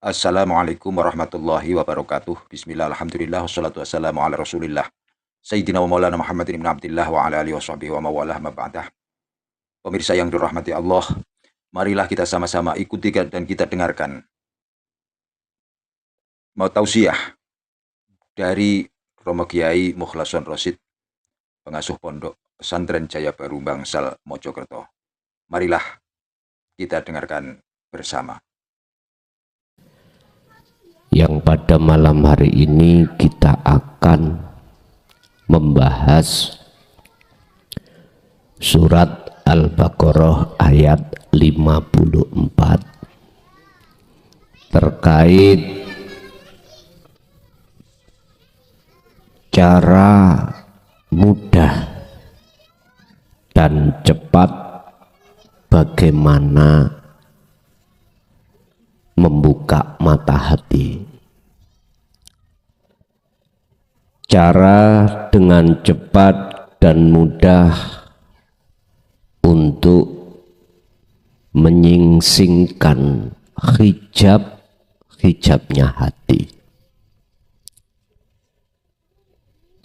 Assalamualaikum warahmatullahi wabarakatuh. Bismillah, alhamdulillah, wassalatu wassalamu ala rasulillah. Sayyidina wa maulana Muhammadin ibn Abdillah wa ala alihi wa sahbihi wa mawalah maba'dah. Pemirsa yang dirahmati Allah, marilah kita sama-sama ikuti dan kita dengarkan mau tausiah dari Romo Kiai Mukhlason Rosid, pengasuh pondok pesantren Jaya Baru Bangsal Mojokerto. Marilah kita dengarkan bersama. Yang pada malam hari ini kita akan membahas surat Al-Baqarah ayat 54 terkait cara mudah dan cepat bagaimana membuka mata hati. Cara dengan cepat dan mudah untuk menyingsingkan hijabnya hati.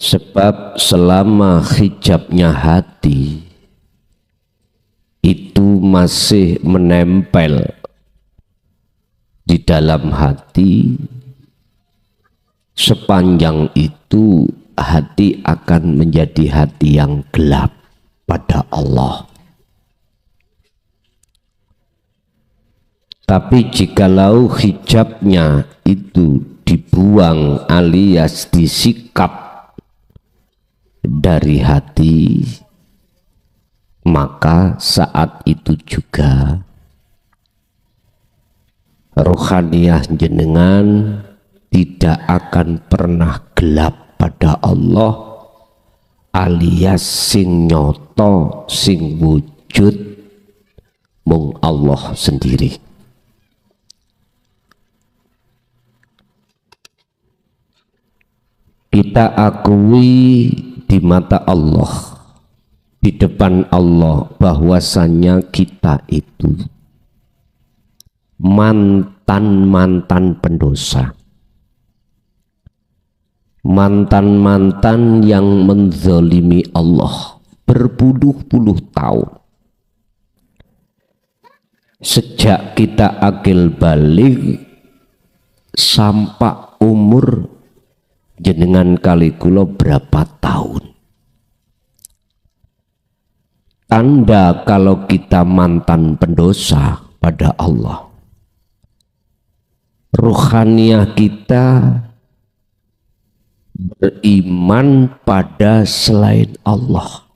Sebab selama hijabnya hati itu masih menempel di dalam hati, sepanjang itu hati akan menjadi hati yang gelap pada Allah. Tapi jikalau hijabnya itu dibuang alias disikap dari hati, maka saat itu juga rohaniyah jenengan tidak akan pernah gelap pada Allah, alias sing nyoto sing wujud mung Allah sendiri. Kita akui di mata Allah, di depan Allah, bahwasannya kita itu mantan pendosa, mantan yang menzalimi Allah berpuluh-puluh tahun. Sejak kita akil balik sampai umur jenengan kali kula berapa tahun. Tanda kalau kita mantan pendosa pada Allah, rohaniah kita beriman pada selain Allah.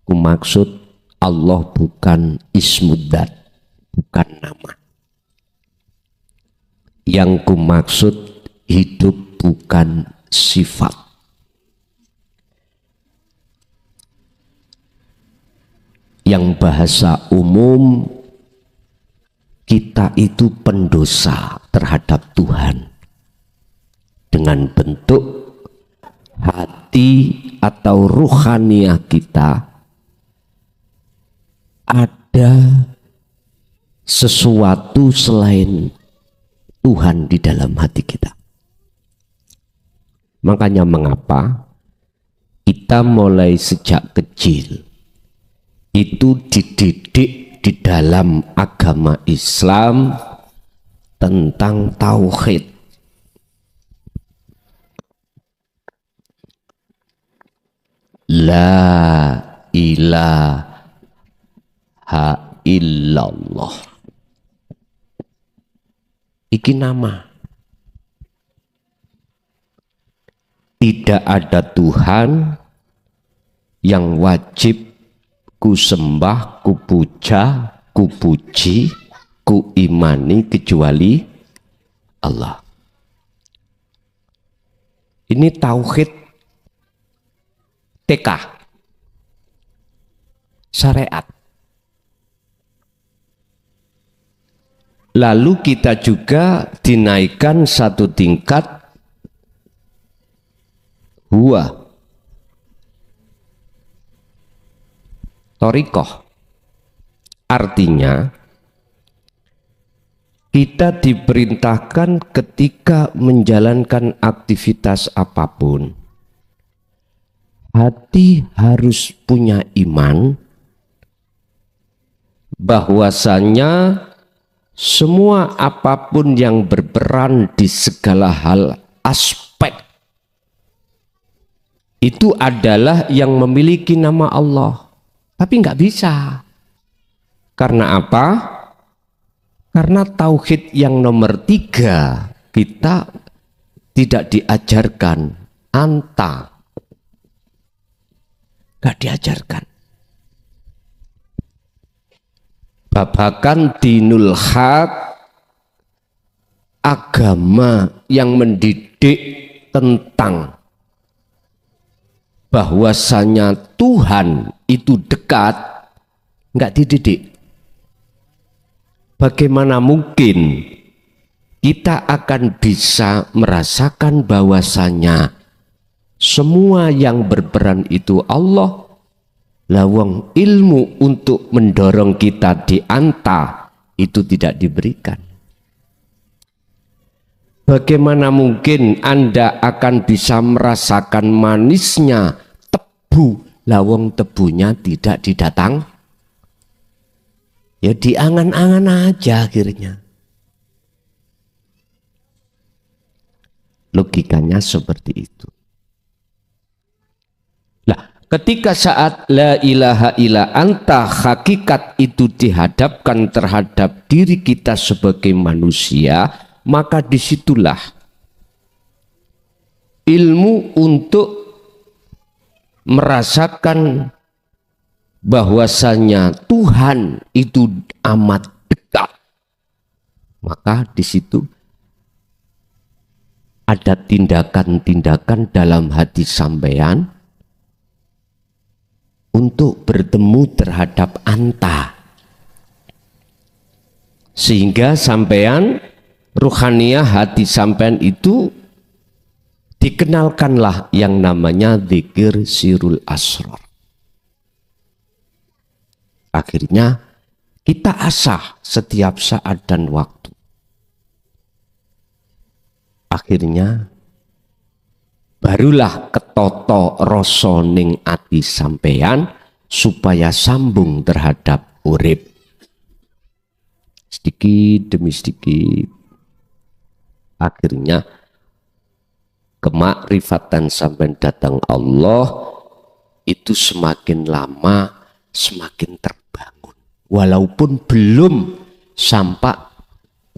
Kumaksud Allah bukan ismudzat, bukan nama. Yang kumaksud hidup bukan sifat. Yang bahasa umum, kita itu pendosa terhadap Tuhan dengan bentuk hati atau ruhaniah kita ada sesuatu selain Tuhan di dalam hati kita. Makanya mengapa kita mulai sejak kecil itu dididik di dalam agama Islam tentang tauhid. La ilaha illallah. Iki nama. Tidak ada Tuhan yang wajib ku sembah, ku puja, ku puji, ku imani kecuali Allah. Ini tauhid TK, syariat. Lalu kita juga dinaikkan satu tingkat, huwa thoriqoh. Artinya kita diperintahkan ketika menjalankan aktivitas apapun, hati harus punya iman bahwasanya semua apapun yang berperan di segala hal aspek itu adalah yang memiliki nama Allah. Tapi nggak bisa. Karena apa? Karena tauhid yang nomor 3 kita tidak diajarkan. Anta nggak diajarkan. Babakan dinul haq, agama yang mendidik tentang bahwasanya Tuhan itu dekat, nggak dididik. Bagaimana mungkin kita akan bisa merasakan bahwasanya semua yang berperan itu Allah? Lawang ilmu untuk mendorong kita di anta itu tidak diberikan. Bagaimana mungkin Anda akan bisa merasakan manisnya tebu, lawang tebunya tidak didatang? Ya diangan-angan aja akhirnya. Logikanya seperti itu. Ketika saat la ilaha illa anta hakikat itu dihadapkan terhadap diri kita sebagai manusia, maka disitulah ilmu untuk merasakan bahwasanya Tuhan itu amat dekat. Maka di situ ada tindakan-tindakan dalam hati sampean untuk bertemu terhadap anta, sehingga sampean ruhaniyah hati sampean itu dikenalkanlah yang namanya zikir sirul asrar. Akhirnya kita asah setiap saat dan waktu. Akhirnya barulah ketoto rasa ning ati sampean supaya sambung terhadap urip. Sedikit demi sedikit akhirnya kemakrifatan sampean datang Allah itu semakin lama semakin terbangun, walaupun belum sampai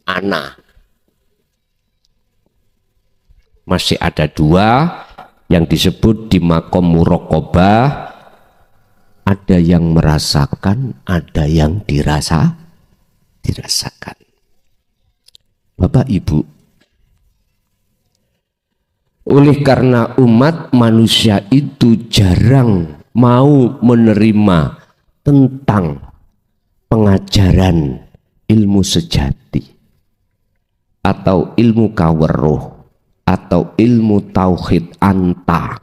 ana. Masih ada 2 yang disebut di makom muraqabah, ada yang merasakan, ada yang dirasakan. Bapak Ibu, oleh karena umat manusia itu jarang mau menerima tentang pengajaran ilmu sejati atau ilmu kaweruh atau ilmu tauhid anta,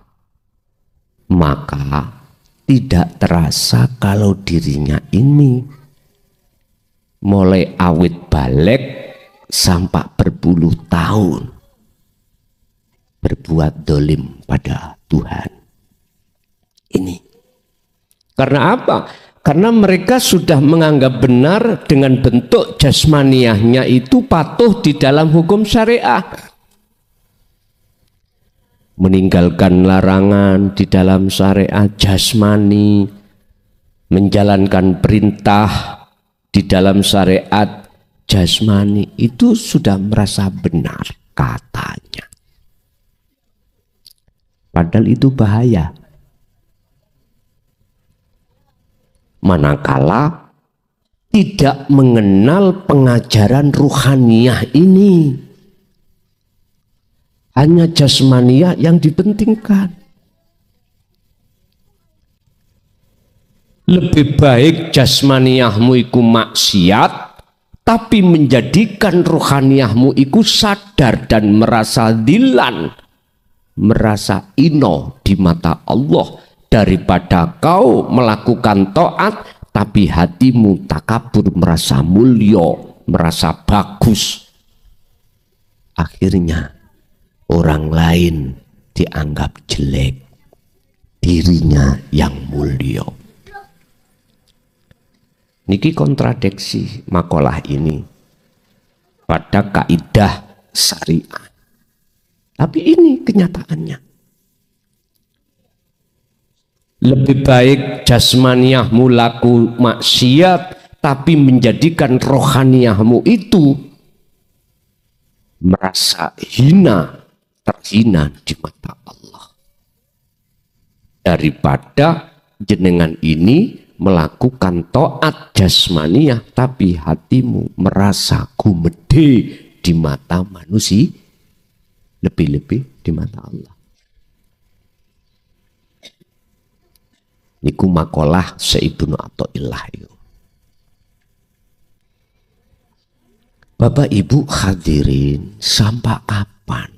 maka tidak terasa kalau dirinya ini mulai awit balik sampai berpuluh tahun berbuat dolim pada Tuhan. Ini karena apa? Karena mereka sudah menganggap benar dengan bentuk jasmaniahnya itu patuh di dalam hukum syariah, meninggalkan larangan di dalam syariat jasmani, menjalankan perintah di dalam syariat jasmani, itu sudah merasa benar katanya. Padahal itu bahaya. Manakala tidak mengenal pengajaran ruhaniyah ini, hanya jasmaniah yang dipentingkan. Lebih baik jasmaniahmu iku maksiat, tapi menjadikan ruhaniyahmu iku sadar dan merasa dilan, merasa ino di mata Allah, daripada kau melakukan taat tapi hatimu takabur merasa mulia merasa bagus. Akhirnya orang lain dianggap jelek, dirinya yang mulia. Niki kontradiksi makalah ini pada kaidah syariat. Tapi ini kenyataannya. Lebih baik jasmaniahmu laku maksiat, tapi menjadikan rohaniahmu itu merasa hina, terhina di mata Allah. Daripada jenengan ini melakukan taat jasmaniah, tapi hatimu merasa gumede di mata manusia, lebih-lebih di mata Allah. Niku makalah Ibnu Athaillah itu. Bapak Ibu hadirin, sampai kapan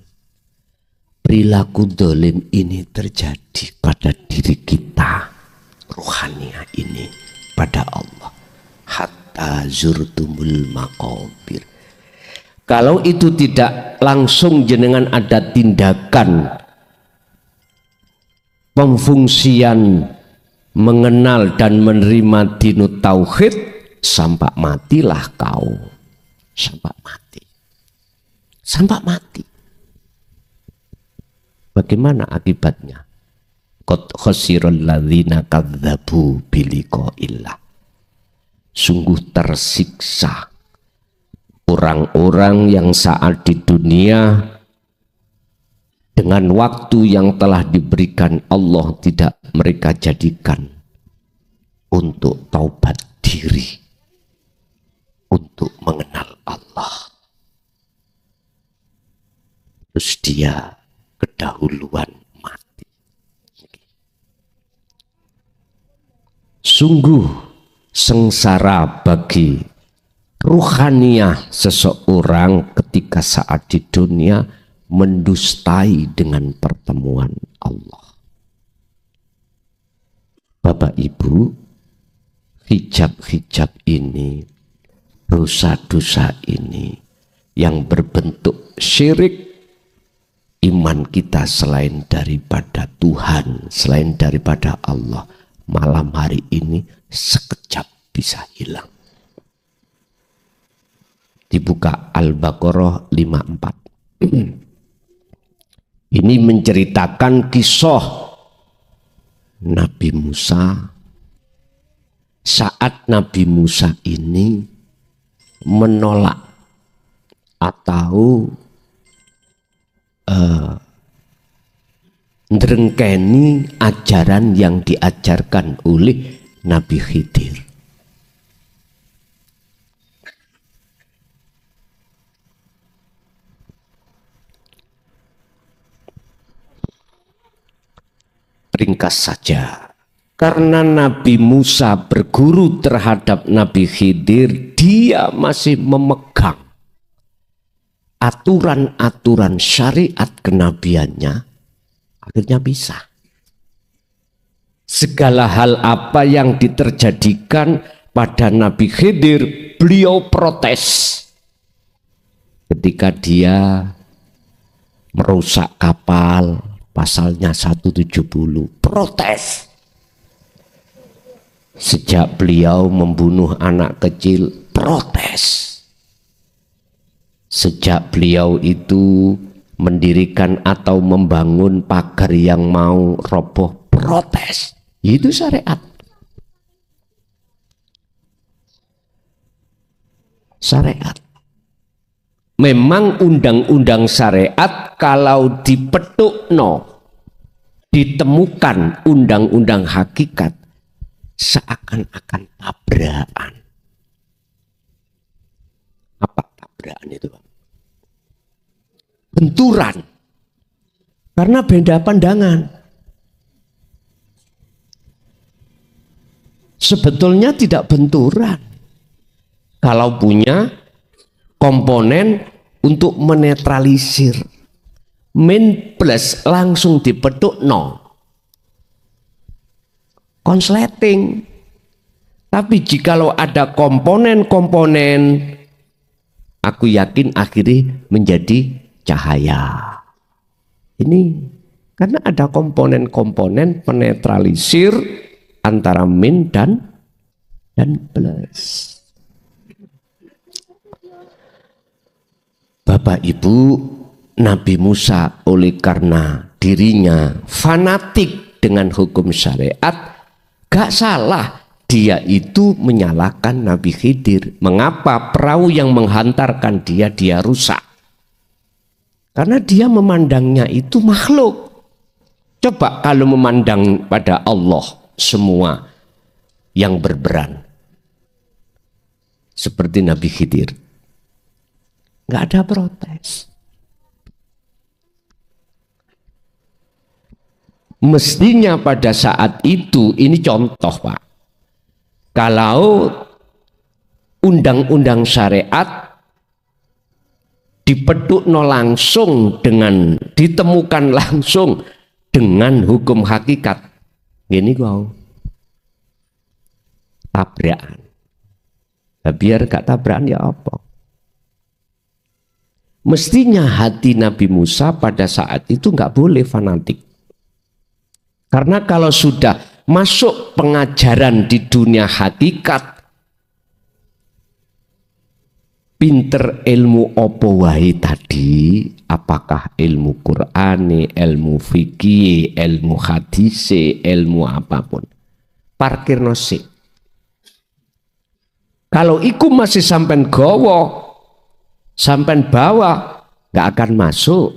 perilaku dolim ini terjadi pada diri kita, rohaniah ini pada Allah? Hatta zurtumul maqabir. Kalau itu tidak langsung jenengan ada tindakan pemfungsian mengenal dan menerima dinut tauhid, sampai matilah kau. Sampai mati. Sampai mati. Bagaimana akibatnya? Qad khasirul ladzina kadzdzabu biliqa'illah. Sungguh tersiksa orang-orang yang saat di dunia dengan waktu yang telah diberikan Allah tidak mereka jadikan untuk taubat diri, untuk mengenal Allah. Terus dia kedahuluan mati. Sungguh sengsara bagi ruhaniah seseorang ketika saat di dunia mendustai dengan pertemuan Allah. Bapak Ibu, hijab-hijab ini, dosa-dosa ini yang berbentuk syirik, iman kita selain daripada Tuhan, selain daripada Allah, malam hari ini sekejap bisa hilang. Dibuka Al-Baqarah 54. Ini menceritakan kisah Nabi Musa. Saat Nabi Musa ini menolak atau ndrengkeni ajaran yang diajarkan oleh Nabi Khidir. Ringkas saja, karena Nabi Musa berguru terhadap Nabi Khidir, dia masih memegang aturan-aturan syariat kenabiannya, akhirnya bisa. Segala hal apa yang diterjadikan pada Nabi Khidir, beliau protes. Ketika dia merusak kapal, pasalnya 170, protes. Sejak beliau membunuh anak kecil, protes. Sejak beliau itu mendirikan atau membangun pagar yang mau roboh, protes. Itu syariat. Syariat. Memang undang-undang syariat kalau dipetukno, ditemukan undang-undang hakikat, seakan-akan tabrakan. Apa tabrakan itu, Pak? Benturan. Karena beda pandangan. Sebetulnya tidak benturan. Kalau punya komponen untuk menetralisir, min plus langsung dipeduk no, konsleting. Tapi jikalau ada komponen-komponen Aku yakin akhirnya menjadi cahaya. Ini karena ada komponen-komponen penetralisir antara min dan plus. Bapak Ibu, Nabi Musa oleh karena dirinya fanatik dengan hukum syariat, gak salah dia itu menyalahkan Nabi Khidir. Mengapa perahu yang menghantarkan dia rusak? Karena dia memandangnya itu makhluk. Coba kalau memandang pada Allah semua yang berperan seperti Nabi Khidir, nggak ada protes. Mestinya pada saat itu, ini contoh Pak, kalau undang-undang syariat dipedukno langsung dengan ditemukan langsung dengan hukum hakikat, ini kau tabrakan. Nah, biar gak tabrakan ya apa? Mestinya hati Nabi Musa pada saat itu nggak boleh fanatik. Karena kalau sudah masuk pengajaran di dunia hakikat, pinter ilmu opo wae tadi, apakah ilmu Qur'ani, ilmu fikih, ilmu hadise, ilmu apapun, parkir nosik. Kalau iku masih sampai gowo, sampai bawa, gak akan masuk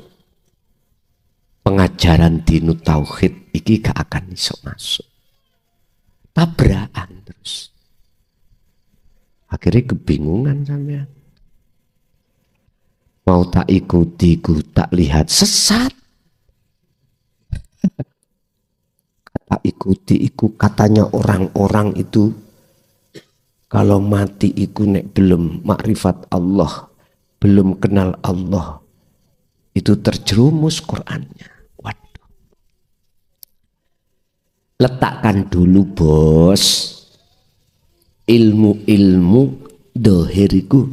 pengajaran dinu tauhid iki, gak akan iso masuk. Tabrakan terus. Akhirnya kebingungan sampean. Mau tak ikuti, ku tak lihat sesat. Kata ikuti iku katanya orang-orang itu kalau mati iku nek belum makrifat Allah, belum kenal Allah, itu terjerumus Qur'annya. Waduh. Letakkan dulu bos ilmu-ilmu dohiriku,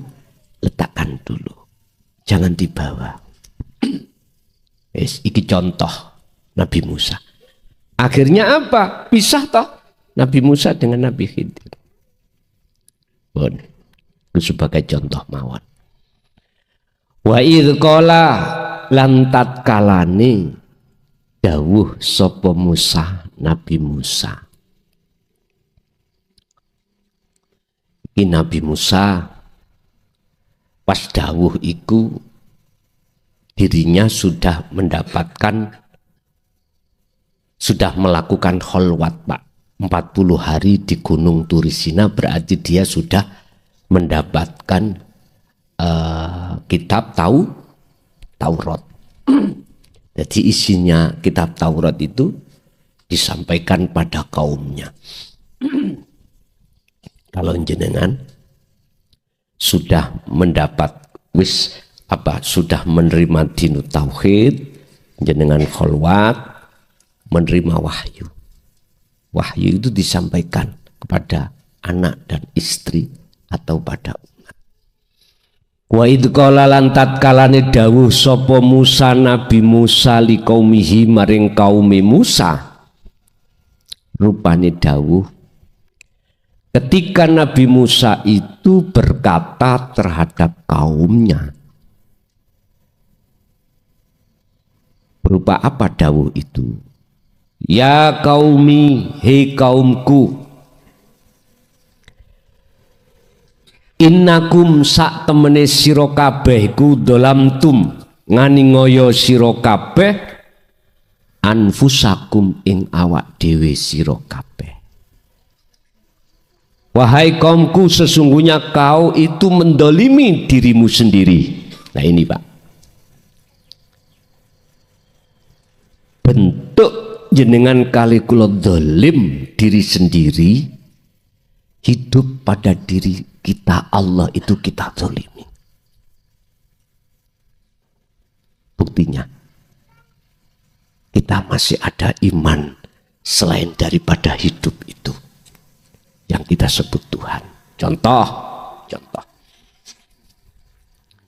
letakkan dulu, jangan dibawa. Iki contoh Nabi Musa. Akhirnya apa? Pisah toh Nabi Musa dengan Nabi Khidir. Bon, itu sebagai contoh mawon. Wa idh qala lan tatkalane dawuh sapa Musa, Nabi Musa. Iki Nabi Musa pas dawuh iku dirinya sudah melakukan kholwat Pak. 40 hari di Gunung Turisina, berarti dia sudah mendapatkan kitab Taurat. Jadi isinya kitab Taurat itu disampaikan pada kaumnya. Kalau jenengan sudah mendapat sudah menerima dinu tauhid, jenengan kholwat, menerima wahyu. Wahyu itu disampaikan kepada anak dan istri atau pada umat. Wa idh qala lan tatkalane dawuh sapa Musa, Nabi Musa li qaumihi maring kaumi Musa. Rupane dawuh ketika Nabi Musa itu berkata terhadap kaumnya. Berupa apa dawuh itu? Ya kaumi, hei kaumku, innakum sak temene sira kabeh ku dolamtum ngani ngoyo sira kabeh anfusakum ing awak dhewe sira kabeh. Wahai kaumku, sesungguhnya kau itu mendolimi dirimu sendiri. Nah ini Pak, bentuk jenengan kali kula dolim diri sendiri, hidup pada diri kita Allah itu kita dolimi. Buktinya kita masih ada iman selain daripada hidup itu yang kita sebut Tuhan. Contoh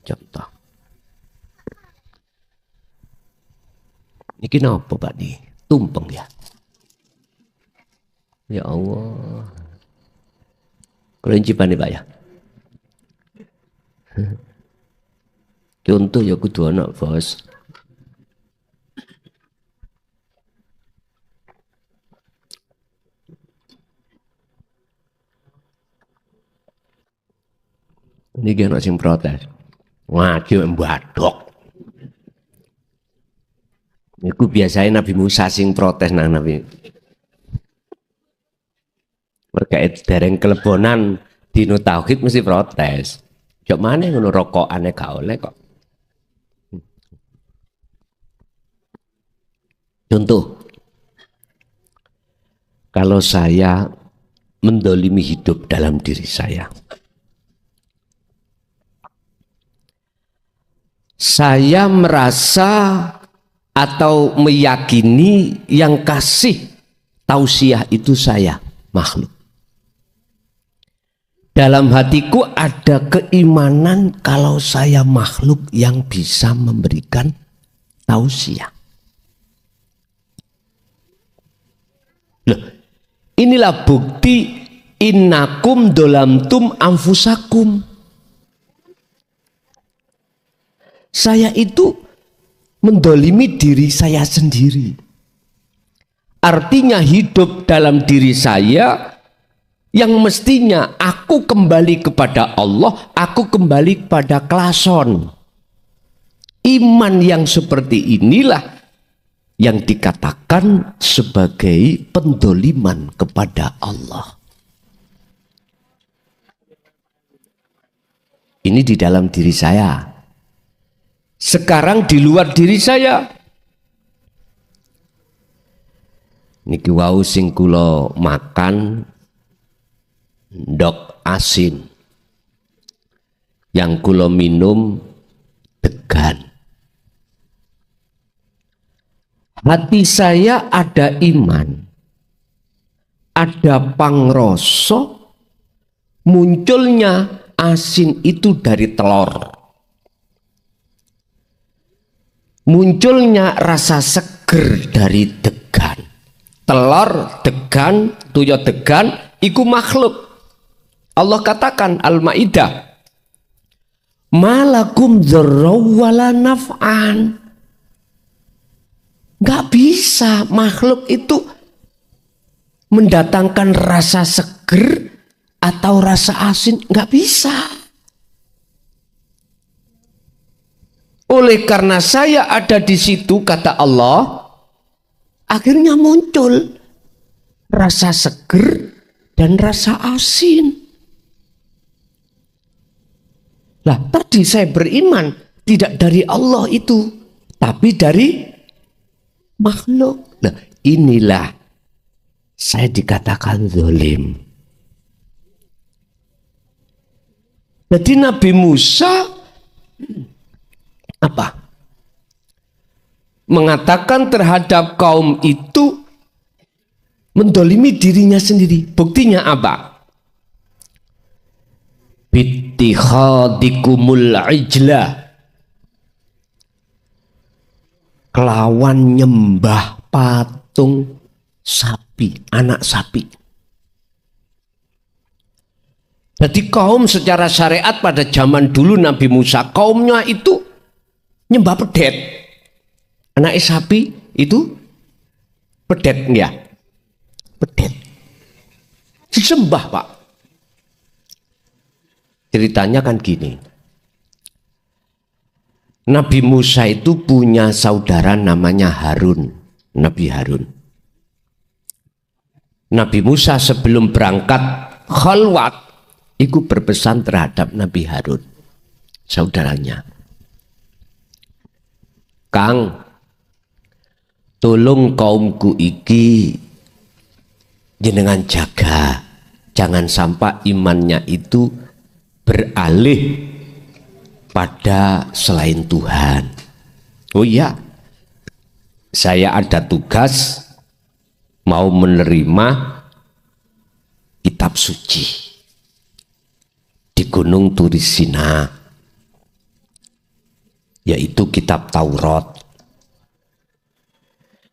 contoh. Ini kenapa Pak nih? Tumpeng ya? Ya Allah. Kelincipan nih Pak ya? Contoh ya kudu anak bos. Ini kena sing protes. Ngaji mbadok. Iku biasanya Nabi Musa sing protes nang Nabi. Berkait dereng kelebonan dino tauhid mesti protes. Jok mana ngono rokokane gak oleh kok. Contoh, kalau saya mendolimi hidup dalam diri saya merasa atau meyakini yang kasih tausiah itu saya, makhluk. Dalam hatiku ada keimanan kalau saya makhluk yang bisa memberikan tausiah. Loh, inilah bukti innakum dolamtum anfusakum. Saya itu mendolimi diri saya sendiri. Artinya hidup dalam diri saya yang mestinya aku kembali kepada Allah, aku kembali kepada klason. Iman yang seperti inilah yang dikatakan sebagai pendoliman kepada Allah. Ini di dalam diri saya. Sekarang di luar diri saya. Niki wau sing kula makan ndok asin. Yang kula minum degan. Hati saya ada iman. Ada pangrasa, munculnya asin itu dari telur. Munculnya rasa seger dari degan. Telur, degan, tuyo degan, iku makhluk. Allah katakan Al-Maidah, malakum dzarraw wala naf'an. Gak bisa makhluk itu mendatangkan rasa seger atau rasa asin, gak bisa. Oleh karena saya ada di situ, kata Allah, akhirnya muncul rasa seger dan rasa asin. Lah tadi saya beriman tidak dari Allah itu, tapi dari makhluk. Nah, inilah saya dikatakan zalim. Jadi Nabi Musa apa? Mengatakan terhadap kaum itu mendolimi dirinya sendiri. Buktinya apa? Bittikhadikumul ijlah, kelawan nyembah patung sapi, anak sapi. Jadi kaum secara syariat pada zaman dulu Nabi Musa, kaumnya itu nyembah pedet. Anak sapi itu pedet ya, pedet. Disembah Pak. Ceritanya kan gini. Nabi Musa itu punya saudara namanya Harun, Nabi Harun. Nabi Musa sebelum berangkat khalwat, itu berpesan terhadap Nabi Harun, saudaranya. Kang, tolong kaumku iki jenengan jaga, jangan sampai imannya itu beralih pada selain Tuhan. Oh iya, saya ada tugas mau menerima kitab suci di Gunung Turisina. yaitu kitab Taurat.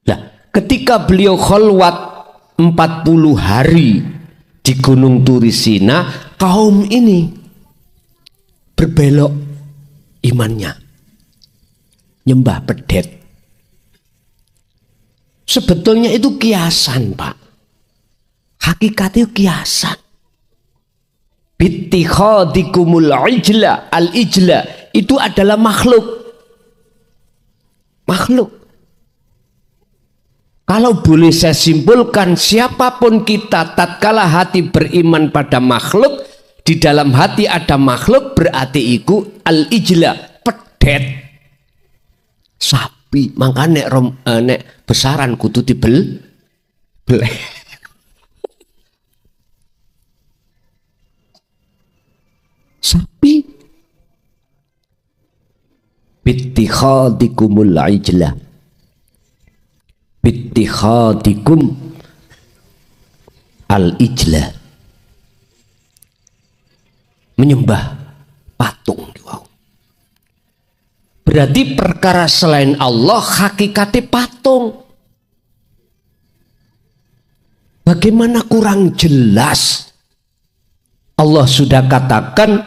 Nah, ketika beliau khalwat 40 hari di Gunung Turisina, kaum ini berbelok imannya, nyembah pedet. Sebetulnya itu kiasan, Pak. Hakikatnya kiasan. Bittikhadikumul ijla, al-ijla itu adalah makhluk. Makhluk. Kalau boleh saya simpulkan, siapapun kita tatkala hati beriman pada makhluk, di dalam hati ada makhluk, berarti itu al-ijla, pedet. Sapi, makanya nek besaran kudu dibel beleh. Sapi. Bittikhadikumul ijla. Bittikhadikum al-ijla. Menyembah patung. Berarti perkara selain Allah hakikatnya patung. Bagaimana kurang jelas? Allah sudah katakan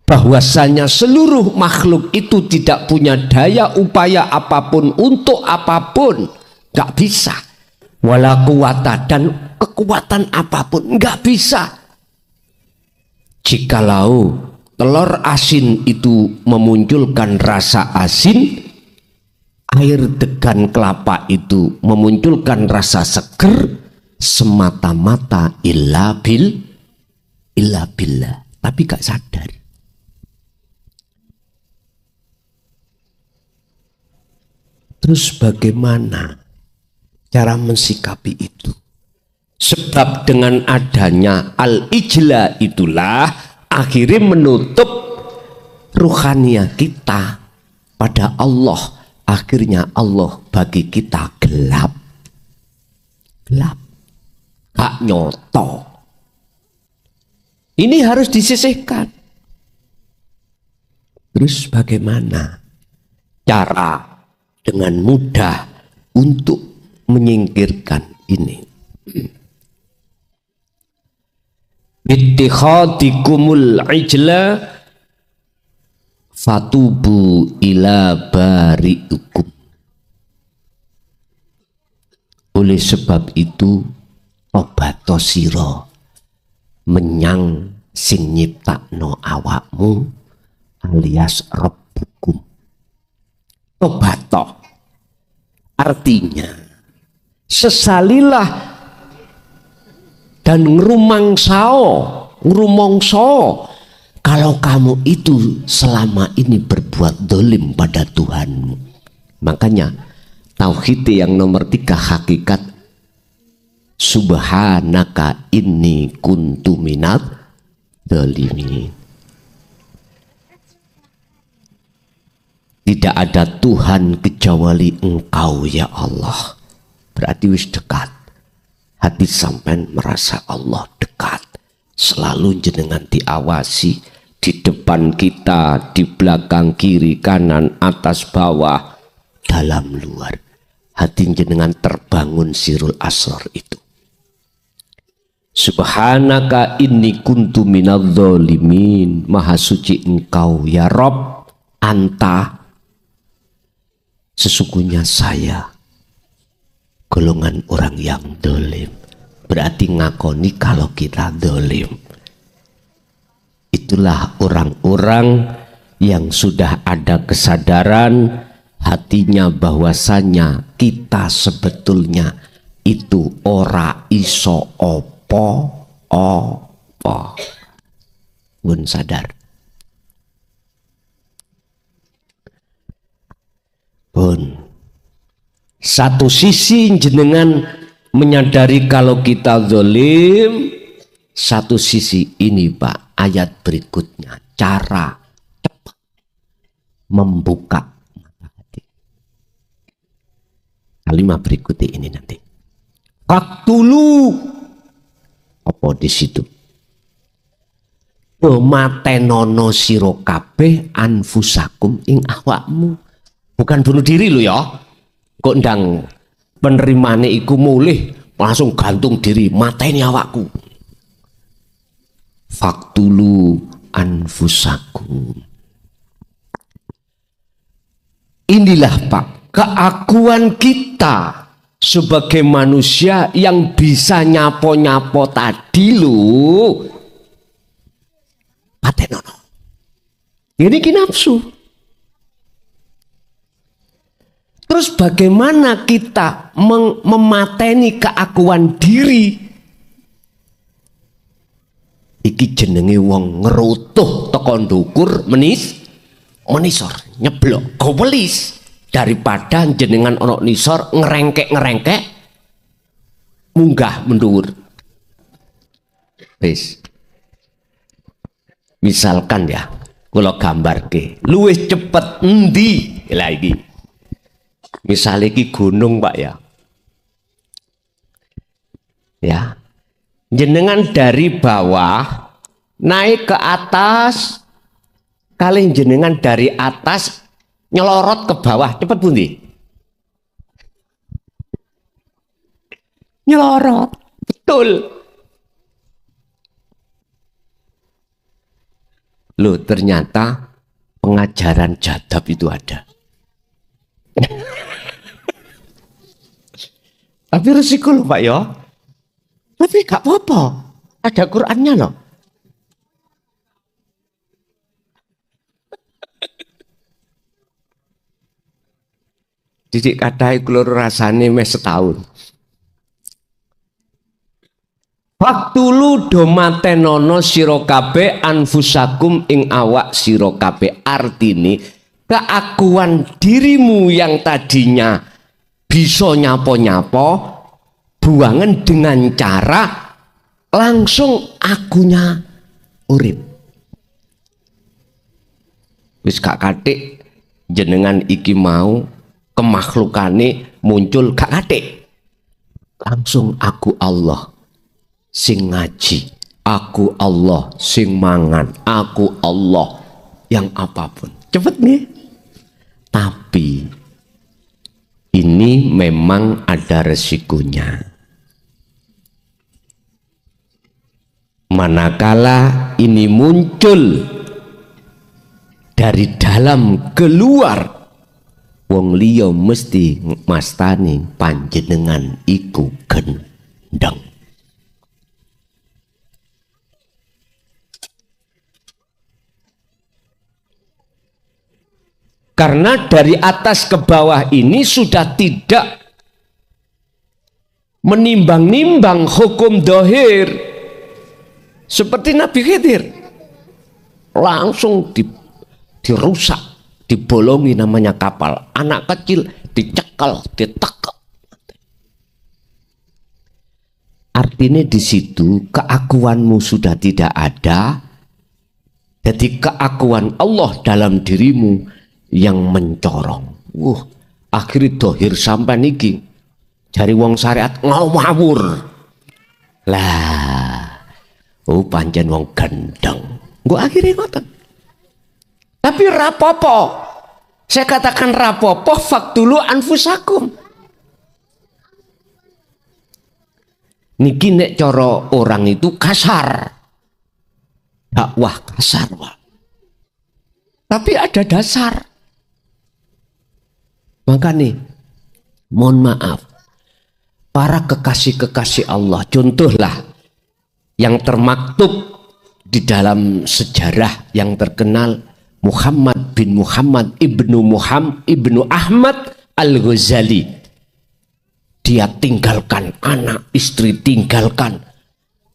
bahwasanya seluruh makhluk itu tidak punya daya upaya apapun untuk apapun, nggak bisa. Wala quwata, dan kekuatan apapun nggak bisa. Jikalau telur asin itu memunculkan rasa asin, air degan kelapa itu memunculkan rasa seger, semata-mata illa billah, tapi gak sadar. Terus bagaimana cara mensikapi itu? Sebab dengan adanya al-ijla itulah akhirnya menutup ruhaniyah kita pada Allah. Akhirnya Allah bagi kita gelap. Gelap. Gak nyoto. Ini harus disisihkan. Terus bagaimana cara dengan mudah untuk menyingkirkan ini? Bittikhadikumul ijla fatubu ila bari'ukum. Oleh sebab itu obato sira menyang sing nyiptakno awakmu alias Rabbukum. Obato artinya sesalilah dan ngrumongso kalau kamu itu selama ini berbuat dolim pada Tuhanmu. Makanya tauhid yang nomor 3 hakikat subhanaka inni kuntu minadz dzalimin. Tidak ada Tuhan kecuali Engkau ya Allah. Berarti wis dekat. Hati sampean merasa Allah dekat. Selalu jenengan diawasi. Di depan kita, di belakang, kiri, kanan, atas, bawah, dalam, luar. Hati jenengan terbangun sirul asrar itu. Subhanaka inni kuntu minadz dzalimin. Maha suci Engkau ya Rob, anta. Sesungguhnya saya golongan orang yang dolim. Berarti ngakoni kalau kita dolim. Itulah orang-orang yang sudah ada kesadaran hatinya bahwasanya kita sebetulnya itu ora iso opo. Pun sadar. Pun satu sisi jenengan menyadari kalau kita zalim, satu sisi ini Pak, ayat berikutnya cara cepat membuka mata hati. Kalimat berikutnya ini nanti. Faktulu apa di situ? do matenono sira kabeh anfusakum ing awakmu. Bukan bunuh diri lo ya. Kok ndang penerimane iku mulih langsung gantung diri, mateni awakku. Faktulu anfusakum. Inilah Pak, keakuan kita sebagai manusia yang bisa nyapo-nyapo tadi lo. Patenono. Ini ki nafsu. Terus bagaimana kita memateni keakuan diri? Iki jenenge wong ngerutuh tekan ndukur menisor nyeblok gobelis daripada jenengan ono nisor ngerengkek munggah mendur. Wis. Misalkan ya, kula gambarke luwih cepet endi lha iki. Misalnya iki gunung Pak ya. Ya. Jenengan dari bawah naik ke atas, kali jenengan dari atas nyelorot ke bawah, cepet pundi? Nyelorot. Betul. Loh, ternyata pengajaran jadab itu ada. Tapi resiko loh Pak ya. Tapi gak apa-apa. Ada Qur'annya loh. Didik kadai keluar rasane mes setahun. Faktulu do matenono sira kabeh anfusakum ing awak sira kabeh. Artine keakuan dirimu yang tadinya bisa nyapo-nyapo, buangan dengan cara langsung akunya urip. Wis gak katik jenengan iki mau kemakhlukane muncul gak katik. Langsung aku Allah sing ngaji, aku Allah sing mangan, aku Allah yang apapun. Cepet nih. Tapi ini memang ada resikonya. Manakala ini muncul dari dalam keluar, wong liya mesti mastani panjenengan iku gendeng. Karena dari atas ke bawah ini sudah tidak menimbang-nimbang hukum dohir seperti Nabi Khidir, langsung dirusak, dibolongi namanya kapal, anak kecil dicekal, ditekel. Artinya di situ keakuanmu sudah tidak ada, jadi keakuan Allah dalam dirimu yang mencorong. Akhirnya dohir sampai niki jari wong syariat ngawur lah. Pancen wong gendeng. Gua akhirnya ngoten. Tapi rapopo. Saya katakan rapopo faktulu anfusakum. Niki nek cara orang itu kasar. Dakwah kasar, Pak. Tapi ada dasar. Maka nih, mohon maaf, para kekasih-kekasih Allah, contohlah yang termaktub di dalam sejarah yang terkenal, Muhammad bin Muhammad ibnu Ahmad Al-Ghazali. Dia tinggalkan anak, istri, tinggalkan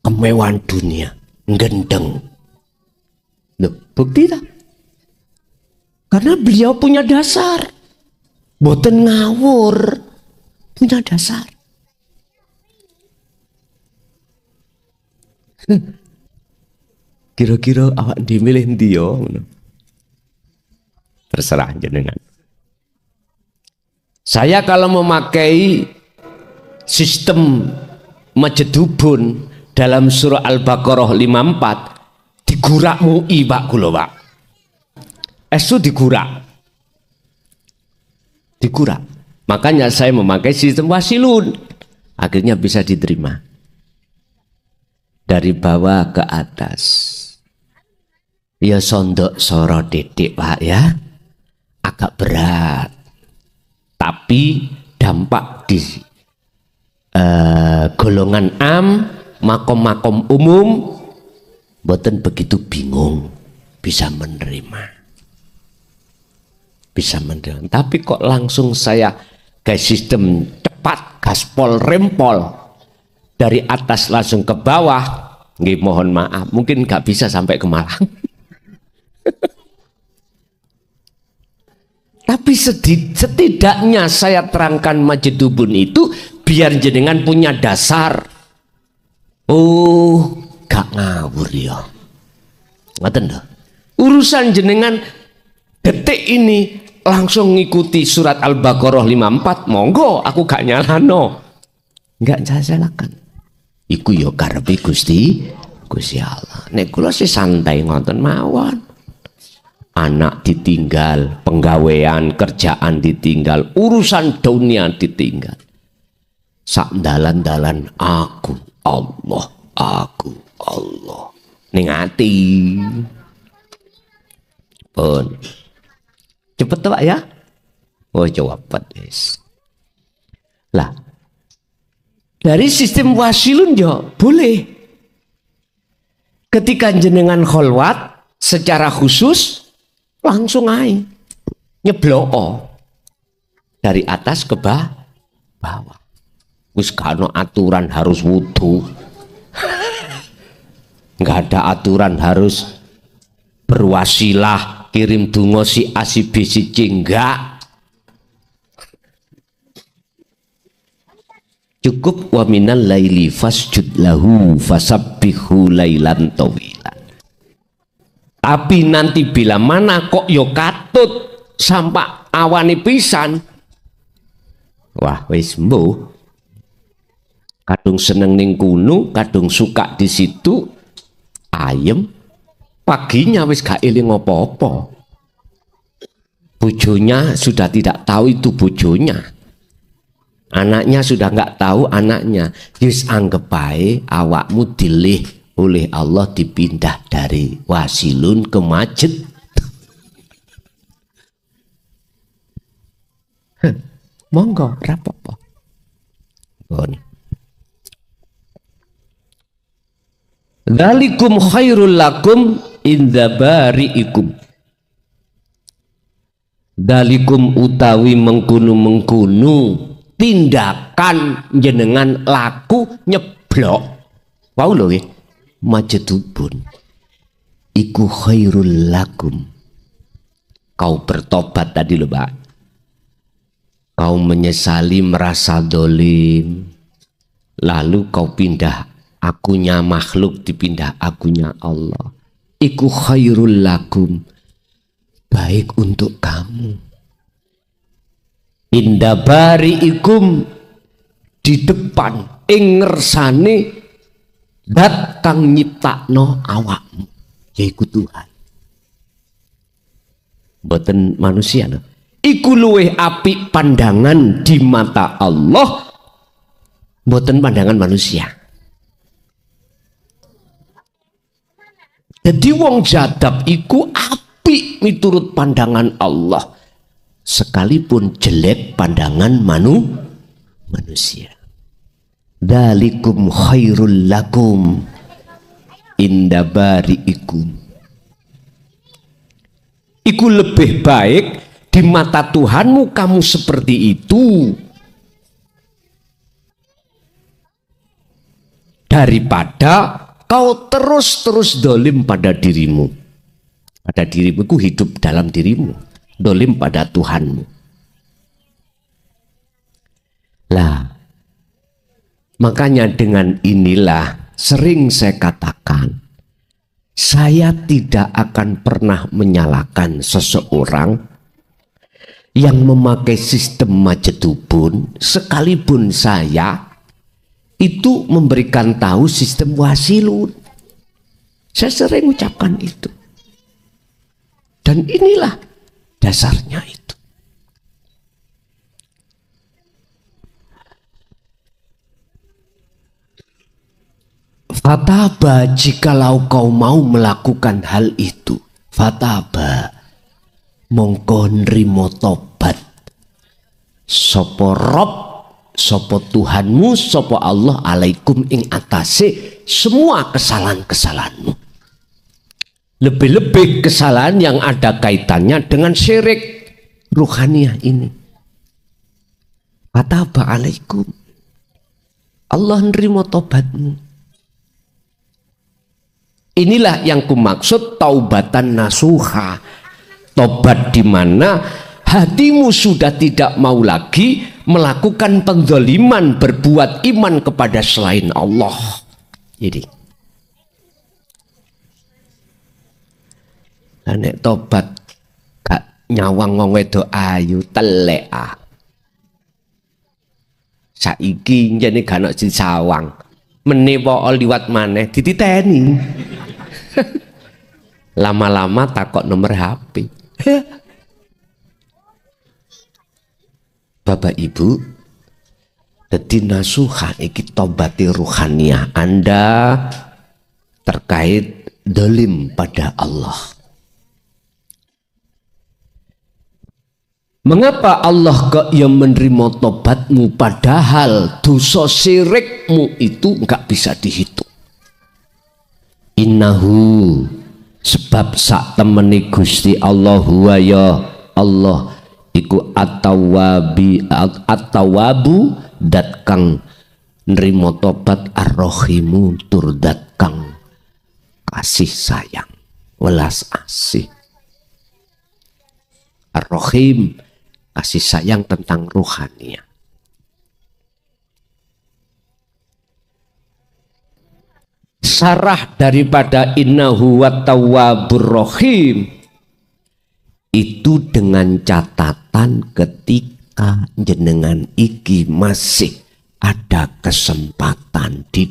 kemewahan dunia, gendeng. Loh, bukti tak? Karena beliau punya dasar. Boten ngawur, punya dasar. Kira-kira awak dimilih dia, terserah jenengan. Saya kalau memakai sistem majedubun dalam surah Al-Baqarah 54, digurak MUI Pak kula Pak. Estu digurak. Makanya saya memakai sistem wasilun. Akhirnya bisa diterima. Dari bawah ke atas. Ya sondok soro dedik Pak ya. Agak berat. Tapi dampak di golongan am, makom-makom umum, boten begitu bingung, bisa menerima. Tapi kok langsung saya kayak sistem cepat, gaspol, rempol, dari atas langsung ke bawah, nggih mohon maaf, mungkin nggak bisa sampai ke Malang. Tapi setidaknya saya terangkan Majidubun itu biar jenengan punya dasar. Oh, gak ngawur ya. Ngoten lho. Urusan jenengan detik ini langsung ngikuti surat Al-Baqarah 54, monggo aku gak nyalano. Enggak saya salahkan. Iku ya karepe Gusti Allah. Nek kula sih santai ngoten mawon. Anak ditinggal, penggawean, kerjaan ditinggal, urusan dunia ditinggal. Sak dalan-dalan aku Allah. Ning ati. Pun. Cepet Pak ya? Oh cepet wis. Lah. Dari sistem wasilun ya boleh. Ketika jenengan kholwat secara khusus langsung aja nyeblok dari atas ke bawah. Wis kano aturan harus wudu. Nggak ada aturan harus berwasilah kirim donga si A si B si C, enggak. Cukup wa minal laili fasjud lahu fasabbihu lailan tawilan. Tapi nanti bila mana kok yo katut sampai awani pisan, wah wis mbuh. Kadung seneng ning kuno, kadung suka di situ, ayem. Paginya wis gak eling apa-apa. Bojonya sudah tidak tahu itu bojonya. Anaknya sudah nggak tahu anaknya. Yus anggap baik awakmu dilih oleh Allah dipindah dari wasilun ke majid. Monggo rapopo. Dzalikum khairul lakum inda bari'ikum. Dzalikum utawi mengkunu tindakan jenengan laku nyeblok. Wau lho nggih. Majidubun iku khairul lakum. Kau bertobat tadi lho Pak. Kau menyesali merasa dolim, lalu kau pindah akunya makhluk dipindah akunya Allah. Iku khairul lakum, baik untuk kamu. Inda bari'ikum, di depan ing ngersane dat kang nyiptakno awakmu, yaiku Tuhan. Mboten manusia no. Iku luweh apik pandangan di mata Allah, mboten pandangan manusia. Jadi wong jadab iku apik miturut pandangan Allah, sekalipun jelek pandangan manusia. Dzalikum khairul lakum inda bari'ikum. Iku lebih baik di mata Tuhanmu kamu seperti itu daripada kau terus dolim pada dirimu. Pada dirimu ku hidup dalam dirimu, dolim pada Tuhanmu. Lah, makanya dengan inilah sering saya katakan, saya tidak akan pernah menyalahkan seseorang yang memakai sistem Majidubun, sekalipun saya itu memberikan tahu sistem wasilun. Saya sering ucapkan itu. Dan inilah dasarnya itu. Fataba, jikalau kau mau melakukan hal itu, fataba, mongko nrimo tobat sapa Rob, sapa Tuhanmu, sapa Allah alaikum ing atase semua kesalahan-kesalahanmu. Lebih-lebih kesalahan yang ada kaitannya dengan syirik ruhaniyah ini. Fataba alaikum, Allah nrimo tobatmu. Inilah yang kumaksud taubatan nasuha. Tobat di mana hatimu sudah tidak mau lagi melakukan penzaliman, berbuat iman kepada selain Allah. Jadi nek tobat gak nyawang wong wedok ayu telek ah. Saiki jane gak ono disawang. Menewa liwat maneh dititeni. Lama-lama takok nomor HP. Bapak Ibu, dadi nasuha iki tobati ruhaniyah Anda terkait dolim pada Allah. Mengapa Allah kok yang menerima tobatmu padahal dosa syirikmu itu enggak bisa dihitung? Innahu, sebab sak temeni Gusti Allah huwa ya Allah iku at-tawwabu dat kang nrimo tobat ar-rahimu tur dat kang kasih sayang welas asih. Ar-rahim, kasih sayang tentang ruhaniyah. Sarah daripada innahu wat-tawwabur rahim itu dengan catatan ketika jenengan iki masih ada kesempatan di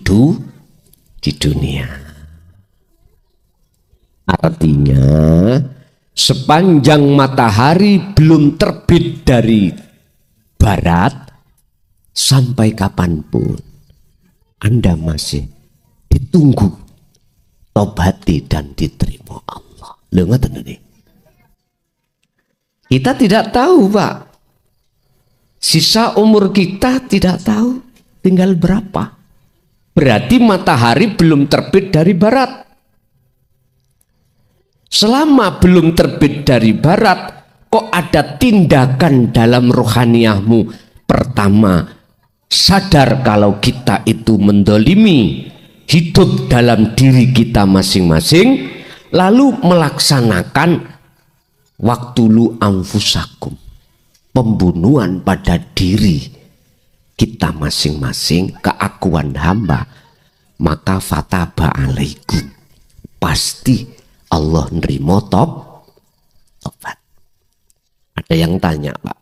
dunia. Artinya sepanjang matahari belum terbit dari barat sampai kapanpun Anda masih ditunggu tobati dan diterima Allah. Lho ngoten niki. Kita tidak tahu, Pak. Sisa umur kita tidak tahu tinggal berapa. Berarti matahari belum terbit dari barat. Selama belum terbit dari barat, kok ada tindakan dalam rohaniyahmu. Pertama, sadar kalau kita itu mendolimi, hidup dalam diri kita masing-masing, lalu melaksanakan waktulu anfusakum, pembunuhan pada diri kita masing-masing, keakuan hamba, maka fataba alaikum, pasti Allah nerima tobat. Ada yang tanya, Pak,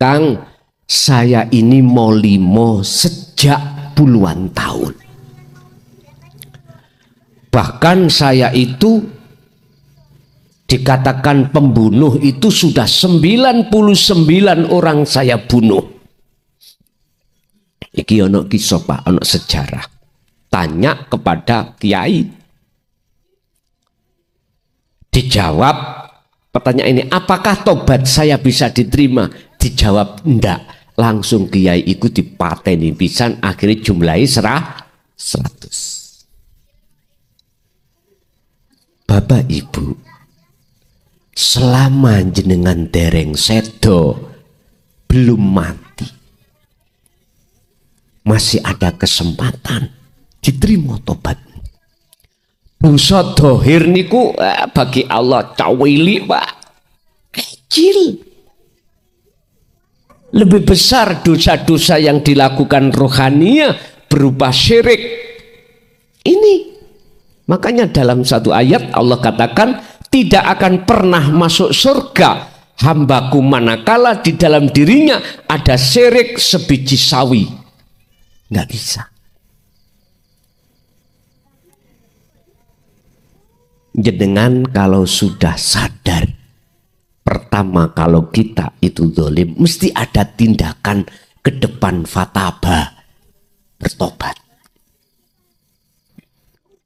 Kang, saya ini molimo sejak puluhan tahun. Bahkan saya itu dikatakan pembunuh itu sudah 99 orang saya bunuh. Iki ono kisah, Pak, ono sejarah. Tanya kepada kiai. Dijawab pertanyaan ini, apakah tobat saya bisa diterima? Dijawab enggak. Langsung kiai ikut dipateni pisan, akhirnya jumlahnya 100. Bapak Ibu, selama jenengan dereng sedo belum mati, masih ada kesempatan diterima tobat. Dosa dohir niku bagi Allah cawili, Pak, kecil. Lebih besar dosa-dosa yang dilakukan rohaniyah berupa syirik ini. Makanya dalam satu ayat Allah katakan, tidak akan pernah masuk surga hambaku manakala di dalam dirinya ada syirik sebiji sawi. Nggak bisa. jenengan kalau sudah sadar, pertama kalau kita itu zalim, mesti ada tindakan ke depan fataba, bertobat.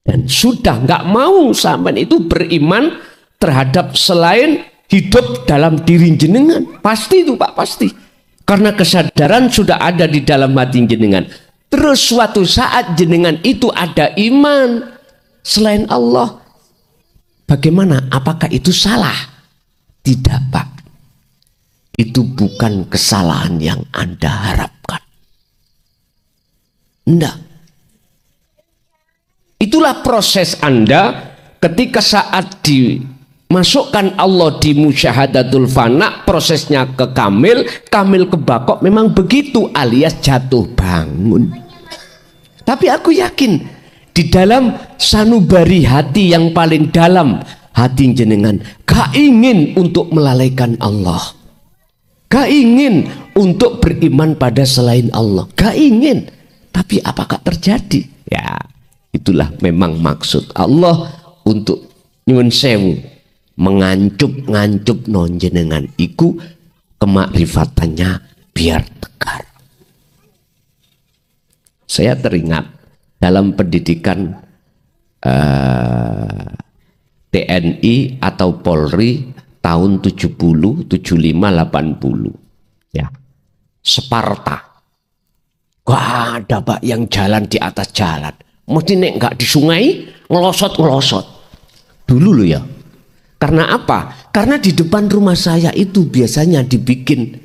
Dan sudah nggak mau sampai itu beriman terhadap selain hidup dalam diri jenengan. Pasti itu Pak, pasti. Karena kesadaran sudah ada di dalam hati jenengan. Terus suatu saat jenengan itu ada iman selain Allah. Bagaimana? Apakah itu salah? Tidak Pak. Itu bukan kesalahan yang Anda harapkan. Enggak. Itulah proses Anda ketika saat dimasukkan Allah di musyahadatul fana, prosesnya ke kamil ke bakok, memang begitu, alias jatuh bangun. Tapi aku yakin di dalam sanubari hati yang paling dalam hati jenengan gak ingin untuk melalaikan Allah, gak ingin untuk beriman pada selain Allah, gak ingin. Tapi apakah terjadi? Ya, itulah memang maksud Allah untuk nyuwun sewu mengancup non jenengan iku kemakrifatannya biar tegar. Saya teringat dalam pendidikan TNI atau Polri tahun 70, 75, 80 ya. Sparta. Gak ada Pak yang jalan di atas jalan. Mesti nek nggak di sungai ngelosot dulu loh ya. Karena apa? Karena di depan rumah saya itu biasanya dibikin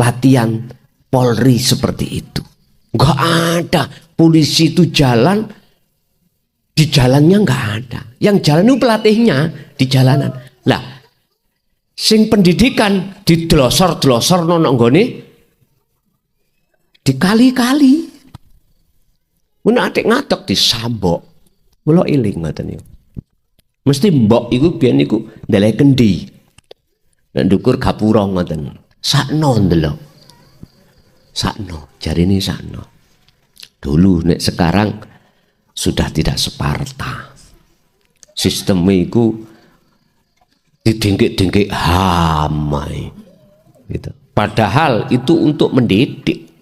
latihan Polri seperti itu. Nggak ada polisi itu jalan, di jalannya nggak ada. Yang jalan itu pelatihnya di jalanan. Lah, sing pendidikan didelosor nono nggone dikali-kali. Mun atik ngatek disambok. Mula iling ngoten niku. Mesti mbok iku biyen iku ndelek kendi. Nek ndukur gapura ngoten. Sakno ndelok. Sakno, jarine sakno. Dulu nek sekarang sudah tidak Sparta. Sistemnya iku didengkek-dengkek hamai. Gitu. Padahal itu untuk mendidik.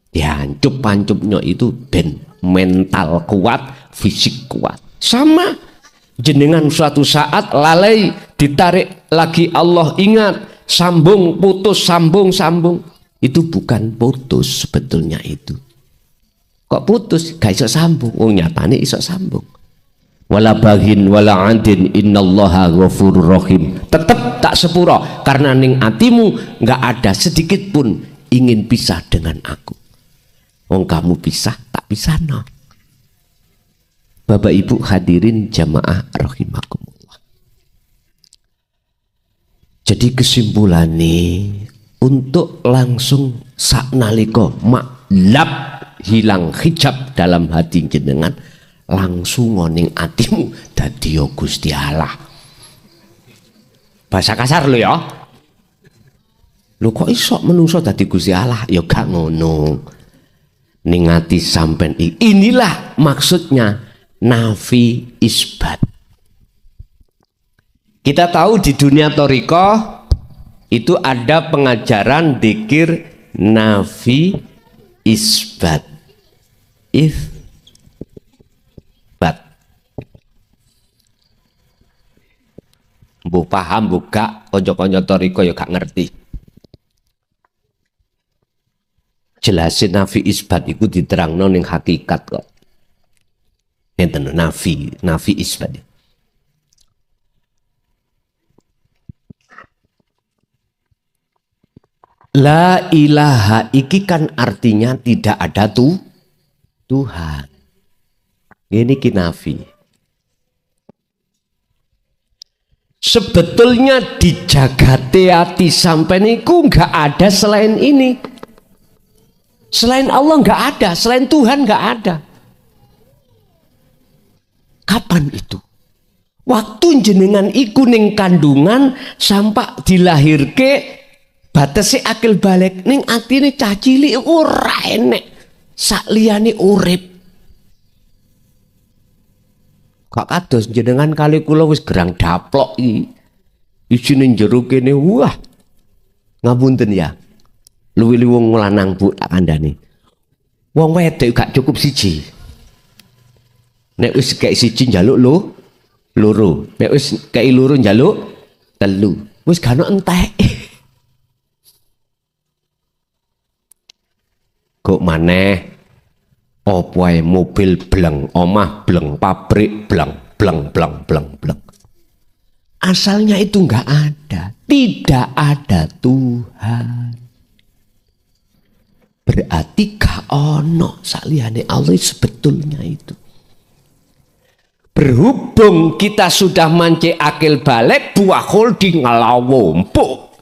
Dihancup-hancupnya itu ben mental kuat, fisik kuat. Sama jenengan suatu saat lalai, ditarik lagi Allah ingat, sambung putus, sambung. Itu bukan putus sebetulnya itu. Kok putus? Gak iso sambung. Oh nyatane iso sambung. Wala baghin wala adin innallaha ghafurur rahim. Tetap tak sepuro karena ning atimu nggak ada sedikit pun ingin pisah dengan aku. Wong kamu pisah tak pisah no. Bapak Ibu hadirin jamaah rahimakumullah. Jadi kesimpulannya untuk langsung saknaliko maklab hilang hijab dalam hati jenengan, langsung ngoning atimu dadi Gusti Allah. Bahasa kasar lo ya. Lo kok iso menungso dadi Gusti Allah? Ya gak ngono. Ning ati sampean inilah maksudnya nafi isbat. Kita tahu di dunia thariqah itu ada pengajaran dzikir nafi isbat. Isbat. Mbok paham buka kanca-kanca thariqah ya gak ngerti. Jelasin nafi isbat itu diterangno ning hakikat kok. Enten nafi isbat. La ilaha iki kan artinya tidak ada Tuhan. Ini kinafi. Sebetulnya di jagate ati sampai niku nggak ada selain ini. Selain Allah nggak ada, selain Tuhan nggak ada. Kapan itu? Waktu jenengan iku ning kandungan sampai dilahirke batese akil balik ning atine cah cilik ora enek sak liyane urip. Gak kados jenengan kali kula wis gerang daplok iki. Isine jero kene wah. Ngapunten ya. Luwi-luwi wong lanang Bu tak kandhani. Wong wedok gak cukup siji. Nek wis kek siji njaluk loro. Nek wis kei loro njaluk telu. Wis gak ono entek. Kok maneh apa ae mobil bleng, omah bleng, pabrik bleng. Asalnya itu enggak ada. Tidak ada Tuhan. Berarti gak ono saliyane Allah sebetulnya itu. Berhubung kita sudah mance akil balik, buah holding ngelompok.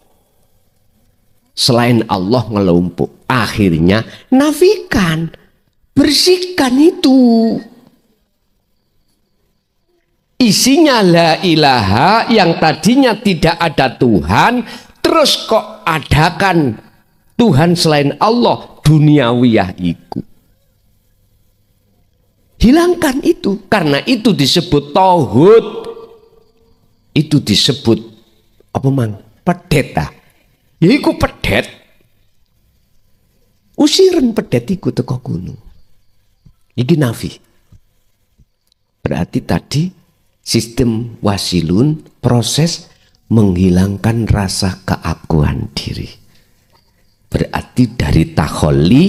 Selain Allah ngelompok. Akhirnya nafikan. Bersihkan itu. Isinya la ilaha yang tadinya tidak ada Tuhan. Terus kok adakan Tuhan selain Allah. Duniawiyah itu. Hilangkan itu. Karena itu disebut tauhid. Itu disebut apa mang? Pedet. Ya iku pedet. Usiran pedet iku teko gunung. Iki nafi. Berarti tadi sistem wasilun proses menghilangkan rasa keakuan diri. Berarti dari takholi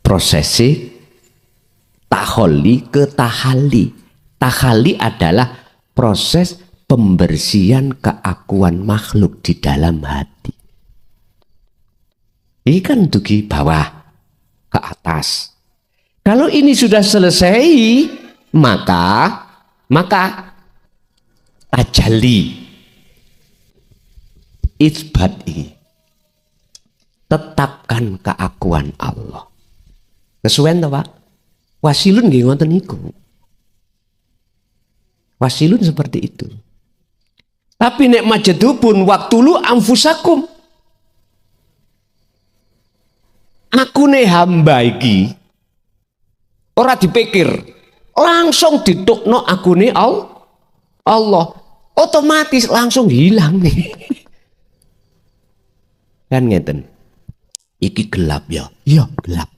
prosesi takholi ke tahali. Tahali adalah proses pembersihan keakuan makhluk di dalam hati. Ini kan dugi bawah ke atas. Kalau ini sudah selesai, maka tajalli isbat ini. Tetapkan keakuan Allah. Kesuwen to, Pak? Wasilun nggih ngoten niku. Wasilun seperti itu. Tapi nek majadupun waktulu anfusakum. Aku nek hamba iki ora dipikir, langsung ditukno akune Allah. Otomatis langsung hilang nih. Kan ngeten. Iki gelap ya. Iya, gelap.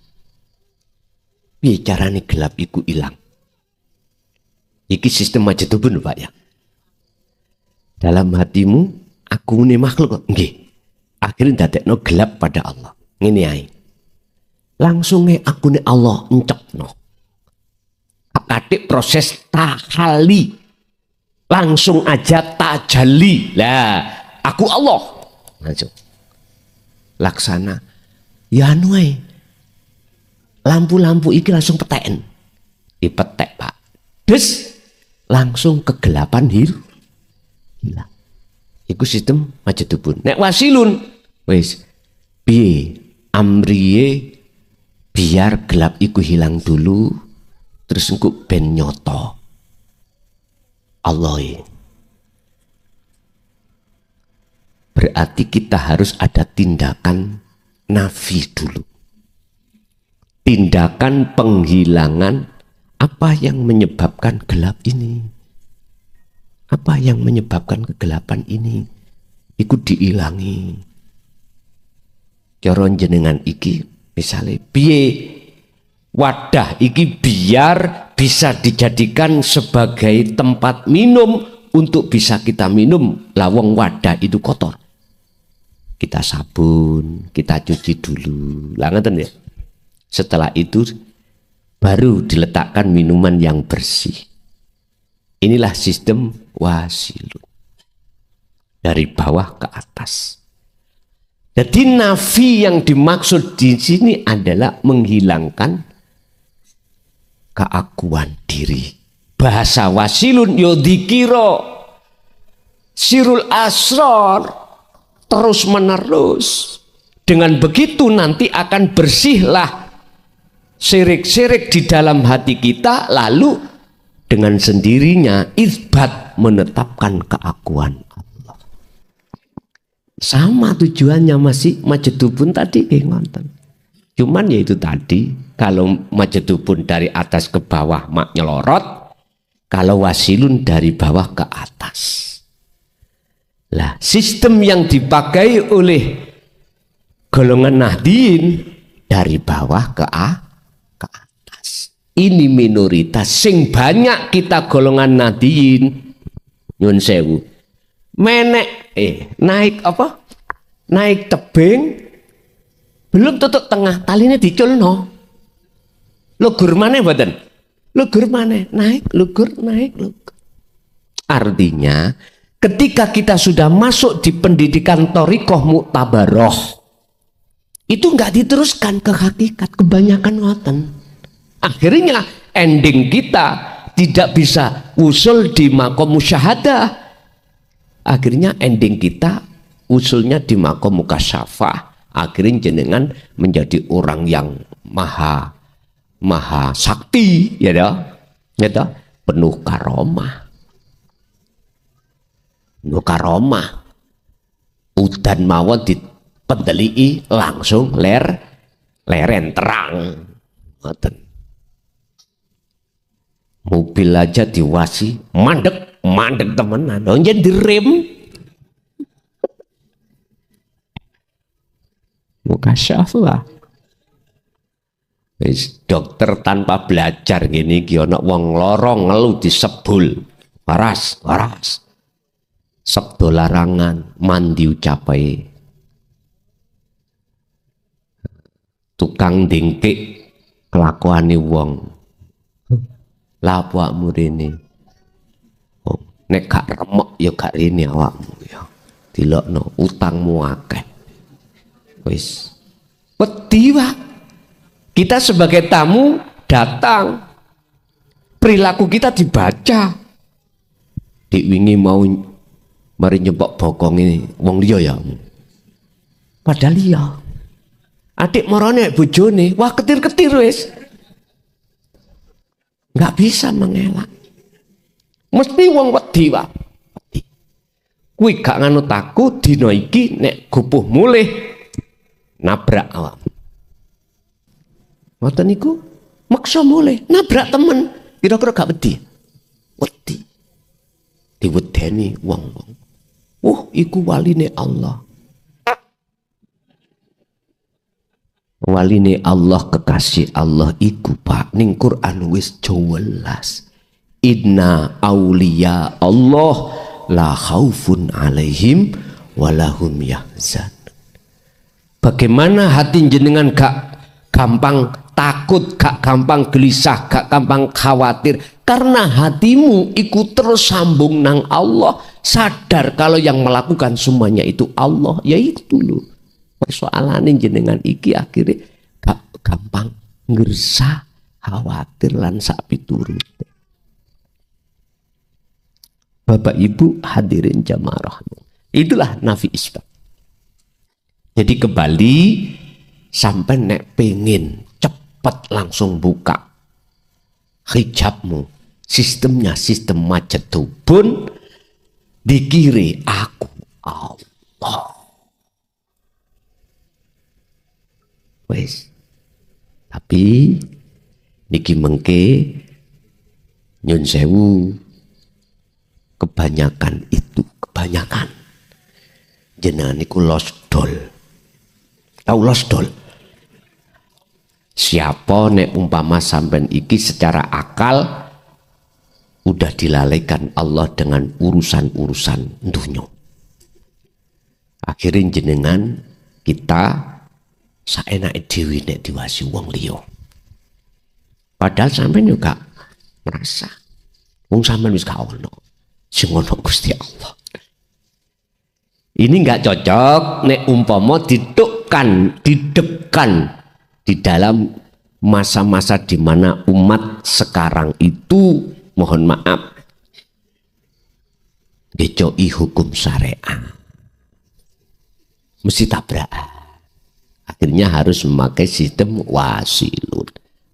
Piye carane gelap iku ilang? Iki sistem majadupun Pak ya. Dalam hatimu aku ini makhluk nggih. Akhirnya dadekno gelap pada Allah. Ngene ae. Langsung aku ini Allah encekno. Akadik proses tahali. Langsung aja tajalli. Lah, aku Allah. Langsung. Laksana. Ya anu ae. Lampu-lampu iki langsung peteken. Dipetek Pak. Des langsung kegelapan hilang. Iku sistem majadupun. Nek wasilun wis piye amriye biar gelap iku hilang dulu terus engko ben nyoto Allah. Berarti kita harus ada tindakan nafi dulu. Tindakan penghilangan apa yang menyebabkan gelap ini. Apa yang menyebabkan kegelapan ini? Ikut diilangi. Cara jenengan iki misalnya piye wadah iki biar bisa dijadikan sebagai tempat minum untuk bisa kita minum. Lawang wadah itu kotor. Kita sabun, kita cuci dulu. Lah ngeten ya. Setelah itu baru diletakkan minuman yang bersih. Inilah sistem wasilun. Dari bawah ke atas. Jadi nafi yang dimaksud di sini adalah menghilangkan keakuan diri. Bahasa wasilun yodhikiro sirul asrar terus menerus. Dengan begitu nanti akan bersihlah syirik-syirik di dalam hati kita, lalu dengan sendirinya isbat menetapkan keakuan Allah. Sama tujuannya masih majadupun tadi ngonten. Cuman yaitu tadi kalau majadupun dari atas ke bawah mak nyelorot, Kalau wasilun dari bawah ke atas. Lah, sistem yang dipakai oleh golongan Nahdien dari bawah ke atas. Ini minoritas. Sing banyak kita golongan Nahdien, nyun sewu, menek naik apa? Naik tebing, belum tutup tengah, talinya diculno. Lugur maneh mboten? Lugur maneh, naik, lugur, naik, lugur. Artinya, ketika kita sudah masuk di pendidikan Thariqah Mu'tabaroh, itu nggak diteruskan ke hakikat, kebanyakan ngoten. Akhirnya ending kita tidak bisa usul di makom musyahadah. Akhirnya ending kita usulnya di makom mukasyafah. Akhirnya jenengan menjadi orang yang maha sakti, ya dah, penuh karomah. Penuh karomah. Udan mawon dipendelii langsung leren terang. Ngoten. Mobil aja diwasi mandek temenan, onjen direm. Mukasyafah. Wis dokter tanpa belajar gini iki ana wong lorong ngelu disebul. Waras. Sabdo larangan mandi ucapai. Tukang dengkek kelakuane wong. Lah awakmu rene. Oh, nek gak remuk ya gak rene awakmu ya. Dilokno utangmu akeh. Wis wedi wae. Kita sebagai tamu datang. Perilaku kita dibaca. Diwingi mau mari nyebok bokong ini wong liya ya. Padahal liya. Adik marane bojone, wah ketir-ketir wis. Nggak bisa mengelak. Mesti wong wedi wae. Kuwi gak nganut aku dina iki nek gupuh mulih nabrak awak. Ngoten niku maksa mulih nabrak temen. Kira-kira gak wedi. Wedi. Diwedeni wong-wong. Iku waline Allah. Waline Allah, kekasih Allah iku Pak ning Quran wis jelas. Inna auliya Allah la khaufun alaihim walahum yahzan. Bagaimana hati jenengan gak gampang takut, gak gampang gelisah, gak gampang khawatir karena hatimu ikut terus sambung nang Allah, sadar kalau yang melakukan semuanya itu Allah, yaitu loh. Persoalan jenengan iki akhirnya gak gampang ngerasa khawatir lan sak piturut. Bapak Ibu hadirin jamaah rahmat. Itulah nafi isbat. Jadi kembali sampai nek pengen cepat langsung buka hijabmu, sistemnya sistem majetubun, dikiri aku Allah. Wes. Tapi niki mengke nyun sewu kebanyakan jenengan niku losdol. Tahu losdol? Siapa nek umpama sampean iki secara akal udah dilalaikan Allah dengan urusan-urusan dunia. Akhirnya jenengan kita saenake dhewe nek diwasi wong liya. Padahal sampean juga merasa wong sampean wis gak ono. Sing ono Gusti Allah. Ini enggak cocok nek umpama didekkan di dalam masa-masa di mana umat sekarang itu mohon maaf dicoi hukum syariah. Mesti tabrakan. Akhirnya harus memakai sistem wasilun.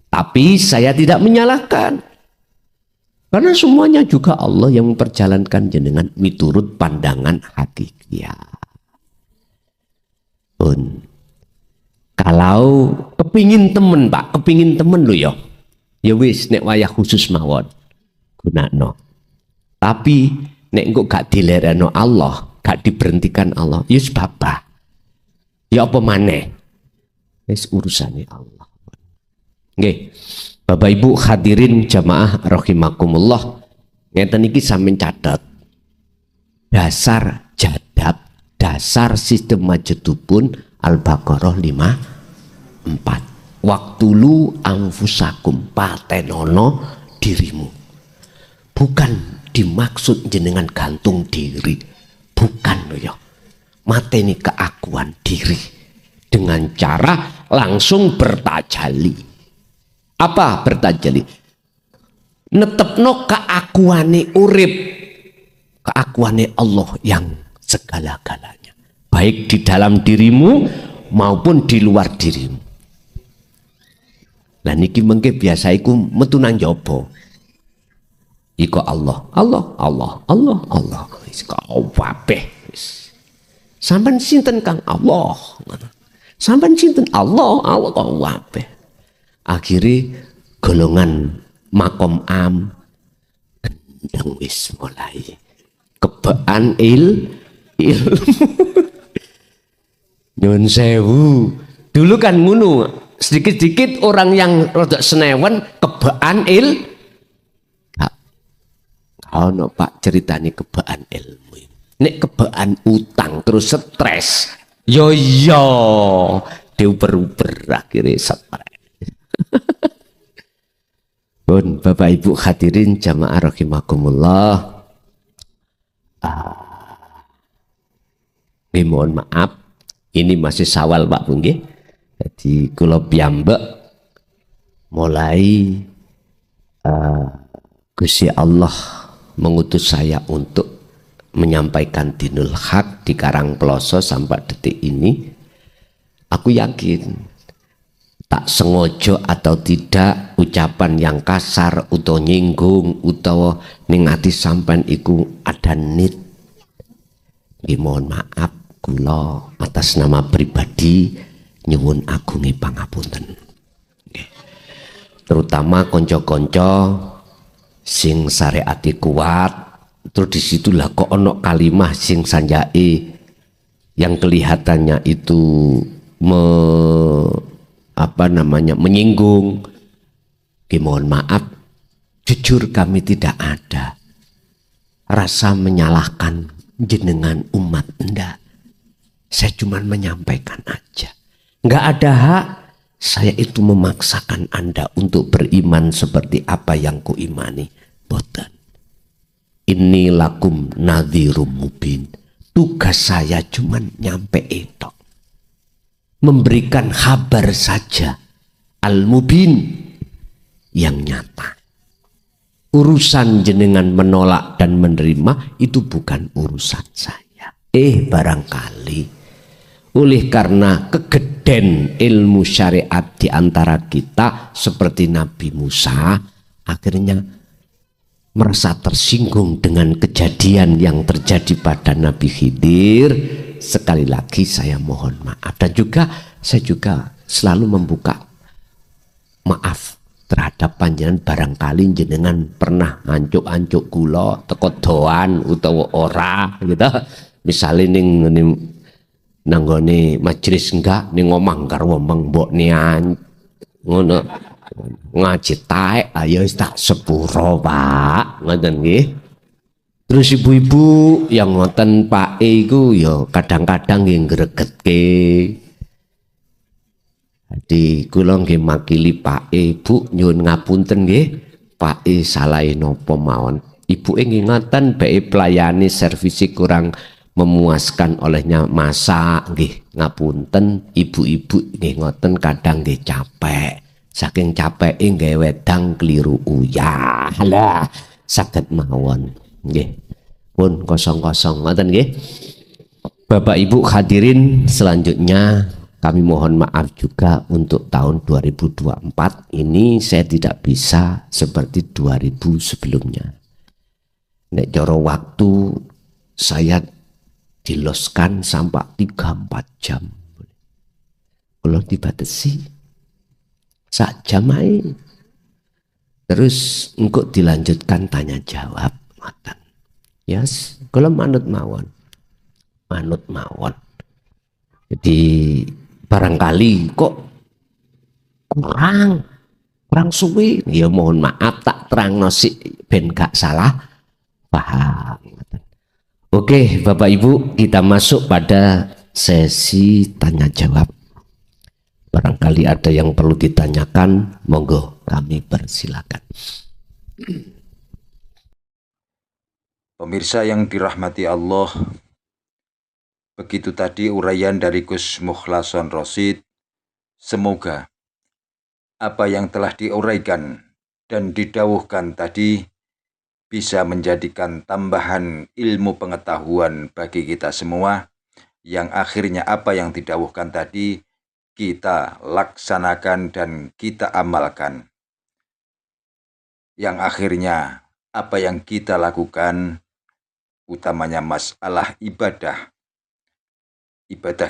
Tapi saya tidak menyalahkan. Karena semuanya juga Allah yang memperjalankan jenengan miturut pandangan hakikiyah. Kalau kepingin temen Pak, kepingin temen lo ya. Ya wis nek wayah khusus mawon. gunakno. Tapi nek engko gak dilereno Allah, gak diberhentikan Allah, ya babah. Ya apa maneh? Wis urusane Allah. Nggih. Bapak Ibu hadirin jamaah rahimakumullah. Ngeten iki sampeyan catet. Dasar jadab, dasar sistem majedupun Al-Baqarah 54. Waktulu anfusakum, patenono dirimu. Bukan dimaksud jenengan gantung diri, bukan ya. Mateni keakuan diri dengan cara langsung bertajali. Apa bertajali? Netepno keakuane urip, keakuane Allah yang segala-galanya, baik di dalam dirimu maupun di luar dirimu. Lah niki mengke biasa iku metu nang jaba. Iko Allah, Allah, Allah, Allah, Allah. Wis kabeh wis. Sampeyan sinten Kang? Allah. Sampeyan sinten? Allah, Allah kabeh. Akhire golongan makom am gendeng wis mulai kebaan ilmu. Nyun sewu. Dulu kan ngono, sedikit-sedikit orang yang rada senewen kebaan ono Pak ceritane kebaan ilmu. Nek kebaan utang terus stres. Yo yo, diuber-uber akhirnya stres. Pun Bapak Ibu hadirin jamaah rahimakumullah. Mohon maaf, ini masih Syawal Pak Bu nggih. Jadi kula piyambak mulai Gusti Allah mengutus saya untuk menyampaikan dinul haq di Karangploso sampai detik ini. Aku yakin tak sengaja atau tidak ucapan yang kasar utawa nyinggung utawa ning ati sampean iku ada nit. Mohon maaf kula atas nama pribadi nyuwun agungi pangapunten. Terutama konco-konco sing syariati kuat, terus disitulah kok ono kalimah sing sanjai yang kelihatannya itu menyinggung. Mohon maaf, jujur kami tidak ada rasa menyalahkan jenengan umat, enggak. Saya cuma menyampaikan aja. Enggak ada hak saya itu memaksakan Anda untuk beriman seperti apa yang kuimani. Boten. Ini lakum nadhirum mubin. Tugas saya cuma nyampe itu. Memberikan kabar saja. Al-mubin. Yang nyata. Urusan jenengan menolak dan menerima itu bukan urusan saya. Barangkali oleh karena kegeden ilmu syariat di antara kita seperti Nabi Musa akhirnya merasa tersinggung dengan kejadian yang terjadi pada Nabi Khidir. Sekali lagi saya mohon maaf, dan juga saya juga selalu membuka maaf terhadap panjenengan. Barangkali jenengan pernah ancuk-ancuk kula teko doan utawa ora gitu. Misale ning nanggone majelis enggak ning omah karo wong mbok nian ngono ngaji taek ayo wis tak sepuro Pak ngoten nggih. Terus ibu-ibu yang ngoten Pak iku ya kadang-kadang nggih ngregetke. Jadi kula nggih makili Pak Bu nyuwun ngapunten nggih Pak salah napa mawon. Ibu nggih ngoten bae pelayani servisi kurang memuaskan olehnya masak nggih ngapunten. Ibu-ibu nggih ngoten kadang nggih capek, saking capeke nggih wedang keliru uyah lah saged mawon nggih. Pun kosong-kosong ngoten nggih. Bapak Ibu hadirin, selanjutnya kami mohon maaf juga untuk tahun 2024 ini saya tidak bisa seperti 2000 sebelumnya. Nek joro waktu saya diloskan sampai 3-4 jam. Kalau dibatasi sak jam aja. Terus engkau dilanjutkan tanya jawab. Yes, kalau manut mawon. Jadi barangkali kok kurang suwi, ya mohon maaf tak terang nasi ben gak salah paham. Oke Bapak Ibu, kita masuk pada sesi tanya jawab. Barangkali ada yang perlu ditanyakan, monggo kami persilakan. Pemirsa yang dirahmati Allah, begitu tadi uraian dari Gus Mukhlason Rosid. Semoga apa yang telah diuraikan dan didawuhkan tadi bisa menjadikan tambahan ilmu pengetahuan bagi kita semua, yang akhirnya apa yang didawuhkan tadi kita laksanakan dan kita amalkan. Yang akhirnya apa yang kita lakukan, utamanya masalah ibadah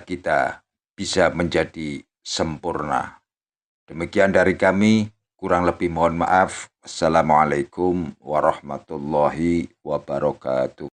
kita bisa menjadi sempurna. Demikian dari kami, kurang lebih mohon maaf. Assalamualaikum warahmatullahi wabarakatuh.